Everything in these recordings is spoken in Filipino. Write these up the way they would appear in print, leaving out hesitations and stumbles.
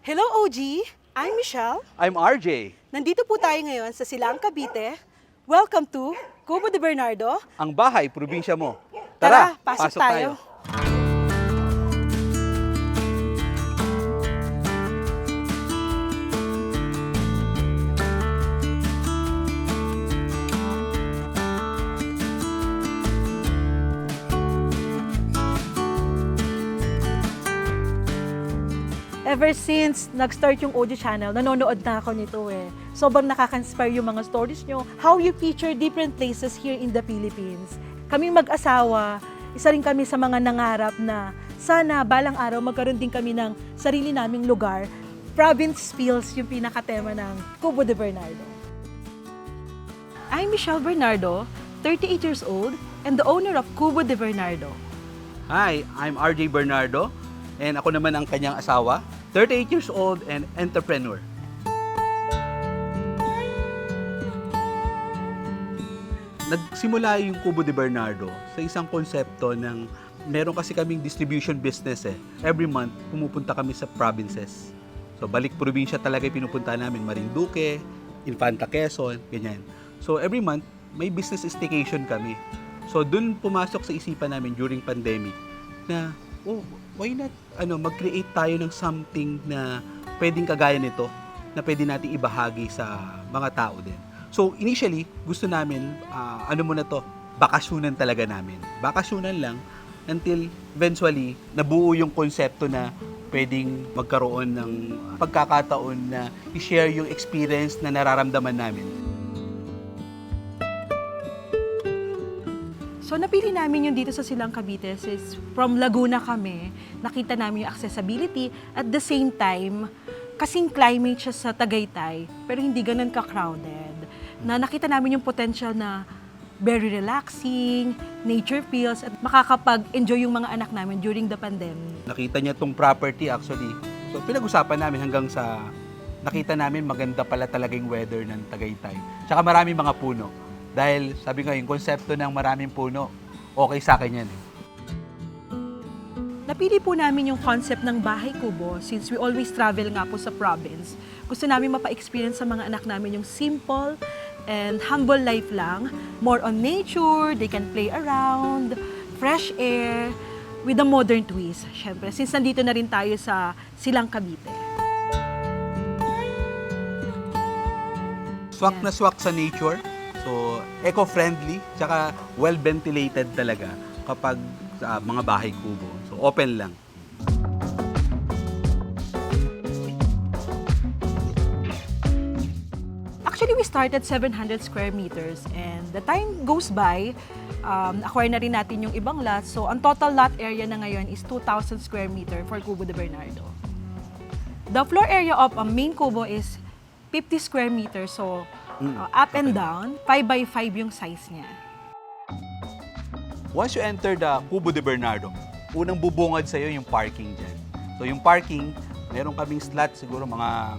Hello, OG! I'm Michelle. I'm RJ. Nandito po tayo ngayon sa Silang, Cavite. Welcome to Cubo de Bernardo. Ang bahay, probinsya mo. Tara, pasok tayo. Ever since nag-start yung OG channel, nanonood na ako nito eh. Sobrang nakaka-inspire yung mga stories nyo. How you feature different places here in the Philippines. Kaming mag-asawa, isa rin kami sa mga nangarap na sana balang araw magkaroon din kami ng sarili naming lugar. Province feels yung pinakatema ng Cubo de Bernardo. I'm Michelle Bernardo, 38 years old, and the owner of Cubo de Bernardo. Hi, I'm RJ Bernardo. And ako naman ang kanyang asawa, 38 years old and entrepreneur. Nagsimula yung Cubo de Bernardo sa isang konsepto ng meron kasi kaming distribution business eh. Every month, pumupunta kami sa provinces. So, balik probinsya talaga yung pinupunta namin. Marinduque, Infanta Quezon, ganyan. So, every month, may business staycation kami. So, dun pumasok sa isipan namin during pandemic na, why not mag-create tayo ng something na pwedeng kagaya nito na pwede natin ibahagi sa mga tao din. So initially, gusto namin, bakasyonan talaga namin. Bakasyonan lang until eventually nabuo yung konsepto na pwedeng magkaroon ng pagkakataon na i-share yung experience na nararamdaman namin. So napili namin yung dito sa Silang, Cavite since from Laguna kami, nakita namin yung accessibility at the same time, kasing climate siya sa Tagaytay, pero hindi ganun ka-crowded. Na nakita namin yung potential na very relaxing, nature feels, at makakapag-enjoy yung mga anak namin during the pandemic. Nakita niya tong property actually. So pinag-usapan namin hanggang sa nakita namin maganda pala talaga yung weather ng Tagaytay. Tsaka maraming mga puno. Dahil sabi nga yung konsepto ng maraming puno, okay sa akin yan eh. Napili po namin yung concept ng bahay kubo since we always travel nga po sa province. Gusto namin mapa-experience sa mga anak namin yung simple and humble life lang. More on nature, they can play around, fresh air, with a modern twist. Siyempre, since nandito na rin tayo sa Silang, Cavite. Swak na swak sa nature. So, eco-friendly, tsaka well-ventilated talaga kapag sa mga bahay kubo. So, open lang. Actually, we started 700 square meters and the time goes by, acquire na rin natin yung ibang lot. So, ang total lot area na ngayon is 2,000 square meter for Cubo de Bernardo. The floor area of a main kubo is 50 square meters. So, up and down, 5 by 5 yung size niya. Once you enter the Cubo de Bernardo, unang bubungad sa'yo yung parking dyan. So yung parking, meron kaming slot siguro mga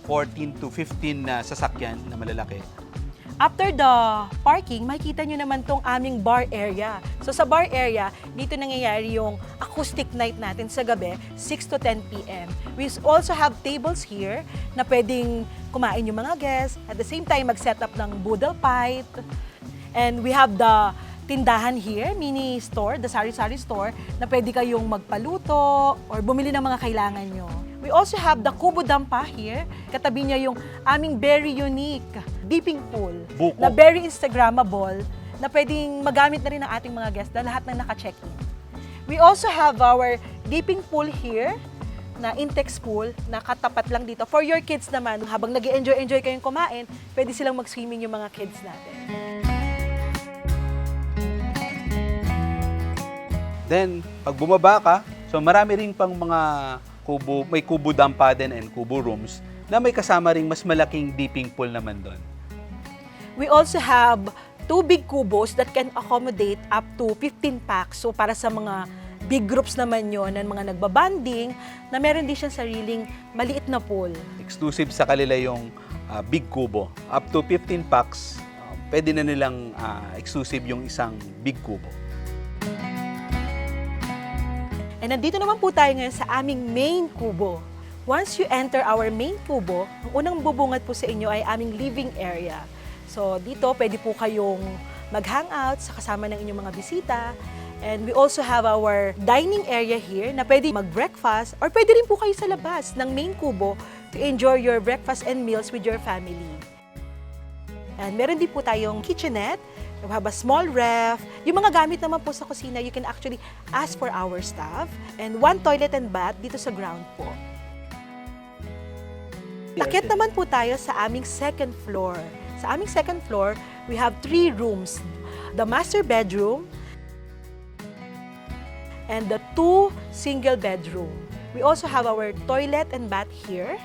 14 to 15 na sasakyan na malalaki. After the parking, makikita nyo naman tong aming bar area. So sa bar area, dito nangyayari yung acoustic night natin sa gabi, 6 to 10 p.m. We also have tables here na pwedeng kumain yung mga guests. At the same time, mag-set up ng boodle fight. And we have the tindahan here, mini store, the sari-sari store, na pwede kayong magpaluto or bumili ng mga kailangan nyo. We also have the Cubo Dampa here. Katabi niya yung aming very unique dipping pool Buko. na very Instagrammable na pwedeng magamit na rin ng ating mga guests na lahat ng naka-check-in. We also have our dipping pool here na Intex pool na katapat lang dito. For your kids naman, habang nag-enjoy kayong kumain, pwede silang mag-swimming yung mga kids natin. Then, pag bumaba ka, so marami rin pang mga kubo, may kubo dampa din and kubo rooms na may kasama ring mas malaking dipping pool naman doon. We also have 2 big kubos that can accommodate up to 15 packs. So para sa mga big groups naman yon ng mga nagbabanding na meron din siyang sariling maliit na pool. Exclusive sa kanila yung big kubo. Up to 15 packs, pwede na nilang exclusive yung isang big kubo. And nandito naman po tayo ngayon sa aming main kubo. Once you enter our main kubo, ang unang bubungad po sa inyo ay aming living area. So dito, pwede po kayong mag-hangout sa kasama ng inyong mga bisita. And we also have our dining area here na pwede mag-breakfast or pwede rin po kayo sa labas ng main kubo to enjoy your breakfast and meals with your family. And meron din po tayong kitchenette. We have a small ref. Yung mga gamit naman po sa kusina, you can actually ask for our staff. And one toilet and bath dito sa ground po. Takit naman po tayo sa aming second floor. Sa aming second floor, we have 3 rooms. The master bedroom and the 2 single bedroom. We also have our toilet and bath here.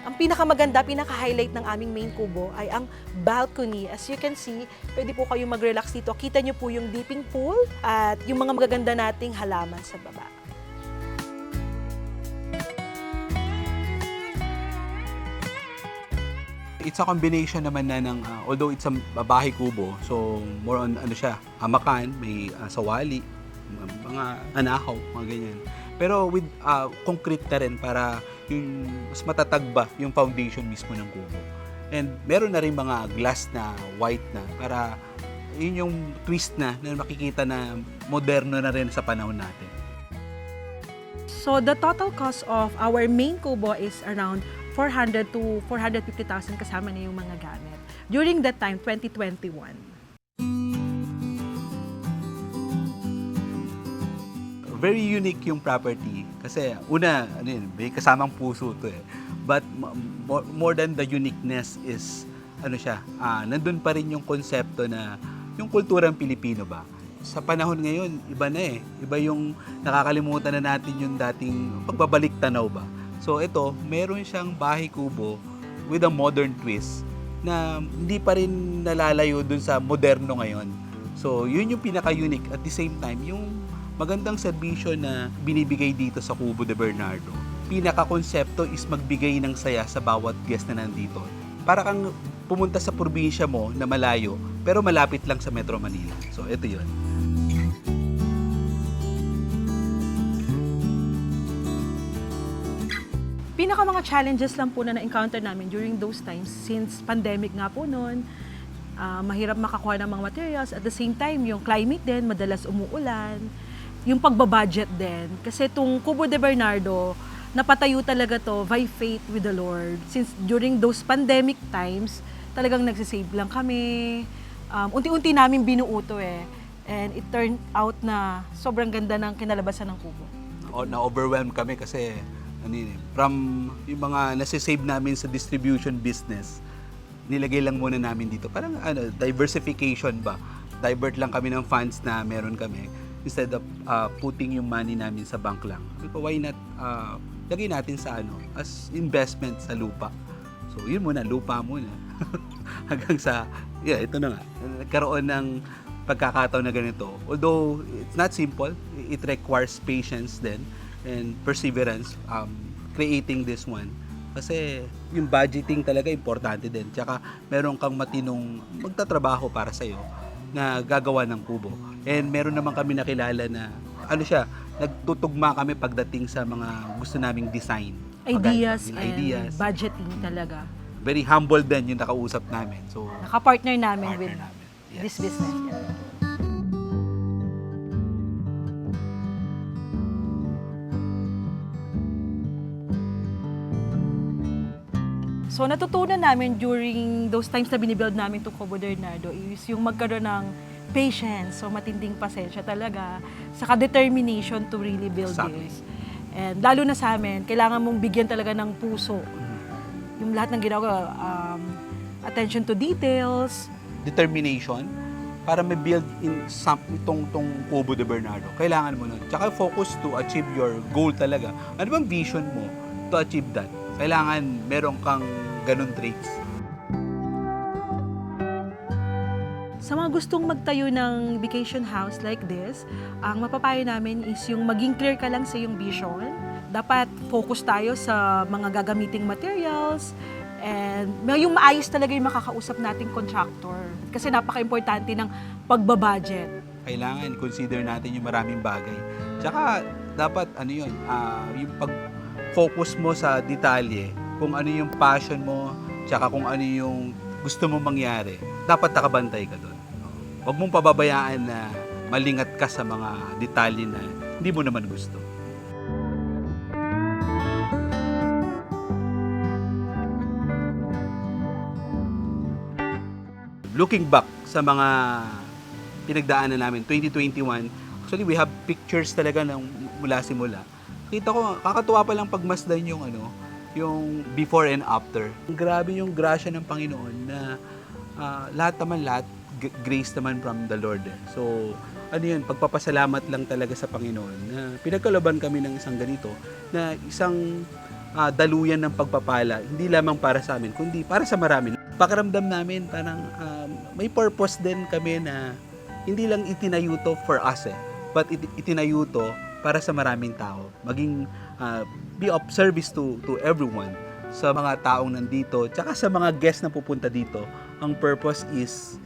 Ang pinakamaganda, pinaka-highlight ng aming main kubo ay ang balcony. As you can see, pwede po kayong mag-relax dito. Kita nyo po yung dipping pool at yung mga magaganda nating halaman sa baba. It's a combination naman na ng, although it's a bahay kubo, so more on ano siya, hamakan, may sawali, mga anahaw, mga ganyan. Pero with concrete na rin para yung mas matatag ba yung foundation mismo ng kubo. And meron na rin mga glass na white na para yun yung twist na makikita na moderno na rin sa panahon natin. So the total cost of our main kubo is around 400 to 450,000 kasama na yung mga gamit. During that time, 2021. Very unique yung property kasi una, ano yun, may kasamang puso to eh. But more than the uniqueness is, ano siya, nandun pa rin yung konsepto na yung kulturang Pilipino ba. Sa panahon ngayon, iba na eh. Iba yung nakakalimutan na natin yung dating pagbabalik tanaw ba. So ito, meron siyang bahay kubo with a modern twist na hindi pa rin nalalayo dun sa moderno ngayon. So yun yung pinaka-unique. At the same time, yung magandang serbisyo na binibigay dito sa Cubo de Bernardo. Pinaka-konsepto is magbigay ng saya sa bawat guest na nandito. Para kang pumunta sa probinsya mo na malayo, pero malapit lang sa Metro Manila. So ito yun. Pinaka mga challenges lang po na na-encounter namin during those times, since pandemic nga po noon, mahirap makakuha ng mga materials. At the same time, yung climate din, madalas umuulan. Yung pagbabudget din. Kasi itong Cubo de Bernardo, napatayo talaga to by faith with the Lord. Since during those pandemic times, talagang nagsisave lang kami. Unti-unti namin binuo to eh. And it turned out na sobrang ganda ng kinalabasan ng kubo. Na-overwhelm kami kasi from yung mga nasa-save namin sa distribution business, nilagay lang muna namin dito. Parang diversification ba? Divert lang kami ng funds na meron kami instead of putting yung money namin sa bank lang. Because why not lagay natin sa as investment sa lupa. So yun muna, lupa muna. Hanggang sa, ito na nga. Nagkaroon ng pagkakataon na ganito. Although it's not simple, it requires patience then and perseverance creating this one. Kasi yung budgeting talaga importante din. Tsaka meron kang matinong magtatrabaho para sa'yo na gagawa ng kubo. And meron naman kami nakilala na nagtutugma kami pagdating sa mga gusto naming design. Ideas and budgeting talaga. Very humble din yung nakausap namin. So, naka-partner namin with Yes. this business. So natutunan namin during those times na binibuild namin itong Cubo de Bernardo is yung magkaroon ng patience, so matinding pasensya talaga, saka determination to really build this. And lalo na sa amin, kailangan mong bigyan talaga ng puso. Yung lahat ng ginagawa, attention to details. Determination para ma-build in itong Cubo de Bernardo. Kailangan mo nun. Tsaka focus to achieve your goal talaga. Ano bang vision mo to achieve that? Kailangan meron kang ganun traits. Sa mga gustong magtayo ng vacation house like this, ang mapapayo namin is yung maging clear ka lang sa iyong vision. Dapat focus tayo sa mga gagamiting materials and yung maayos talaga yung makakausap nating contractor. Kasi napaka-importante ng pagbabudget. Kailangan consider natin yung maraming bagay. Tsaka dapat ano yun, yung pag-focus mo sa detalye, kung ano yung passion mo, tsaka kung ano yung gusto mo mangyari, dapat nakabantay ka doon. Huwag mong pababayaan na malingat ka sa mga detalye na hindi mo naman gusto. Looking back sa mga pinagdaanan namin, 2021, actually we have pictures talaga ng mula simula. Kita ko, kakatuwa pa lang pagmasdan yung yung before and after. Grabe yung grasya ng Panginoon na lahat, grace naman from the Lord. So, pagpapasalamat lang talaga sa Panginoon na pinagkaloban kami ng isang ganito, na isang daluyan ng pagpapala, hindi lamang para sa amin, kundi para sa marami. Pakiramdam namin parang may purpose din kami na hindi lang itinayo to for us but itinayo to para sa maraming tao. Maging be of service to everyone, sa mga taong nandito, tsaka sa mga guests na pupunta dito. Ang purpose is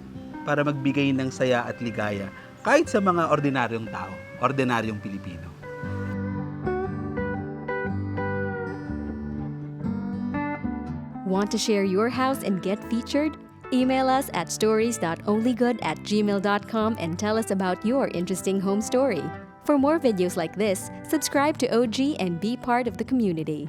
para magbigay ng saya at ligaya kahit sa mga ordinaryong tao, ordinaryong Pilipino. Want to share your house and get featured? Email us at stories.onlygood@gmail.com and tell us about your interesting home story. For more videos like this, subscribe to OG and be part of the community.